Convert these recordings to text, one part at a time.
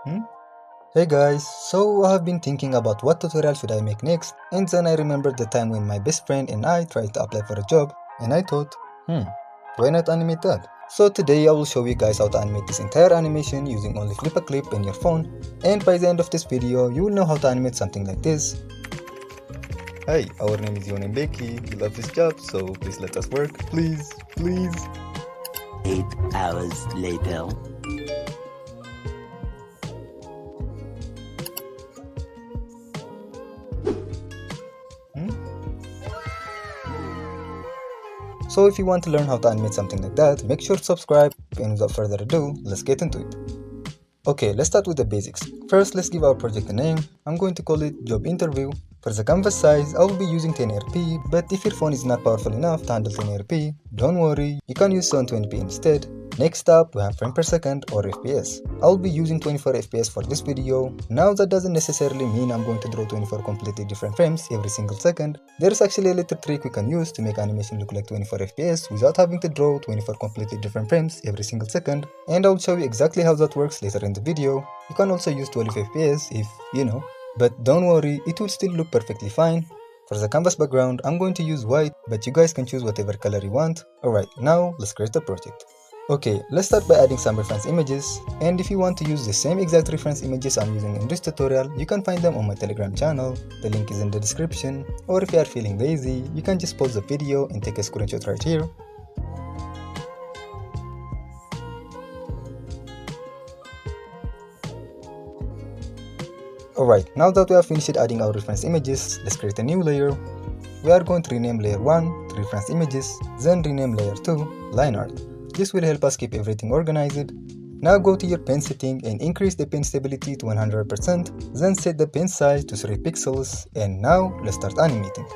Hmm? Hey guys, so I have been thinking about what tutorial should I make next, and then I remembered the time when my best friend and I tried to apply for a job, and I thought, why not animate that? So today I will show you guys how to animate this entire animation using only FlipaClip in your phone, and by the end of this video, you will know how to animate something like this. Hi, our name is Yon and Becky, we love this job, so please let us work, please, please. 8 hours later. So if you want to learn how to animate something like that, make sure to subscribe, and without further ado, let's get into it. Okay, let's start with the basics. First, let's give our project a name. I'm going to call it Job Interview. For the canvas size, I will be using 1080p, but if your phone is not powerful enough to handle 1080p, don't worry, you can use 720p instead. Next up, we have frame per second or FPS. I will be using 24 FPS for this video. Now that doesn't necessarily mean I'm going to draw 24 completely different frames every single second. There's actually a little trick we can use to make animation look like 24 FPS without having to draw 24 completely different frames every single second, and I'll show you exactly how that works later in the video. You can also use 12 FPS if you know, but don't worry, it will still look perfectly fine. For the canvas background, I'm going to use white, but you guys can choose whatever color you want. Alright, now let's create the project. Okay, let's start by adding some reference images, and if you want to use the same exact reference images I'm using in this tutorial, you can find them on my Telegram channel, the link is in the description, or if you are feeling lazy, you can just pause the video and take a screenshot right here. Alright, now that we have finished adding our reference images, let's create a new layer. We are going to rename layer 1 to reference images, then rename layer 2 line art. This will help us keep everything organized. Now go to your pen setting and increase the pen stability to 100%, then set the pen size to 3 pixels, and now let's start animating.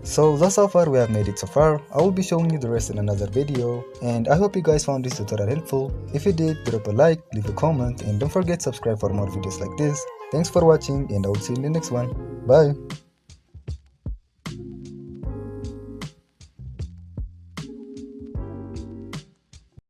So that's how far we have made it so far. I will be showing you the rest in another video, and I hope you guys found this tutorial helpful. If you did, drop a like, leave a comment, and don't forget to subscribe for more videos like this. Thanks for watching, and I will see you in the next one. Bye!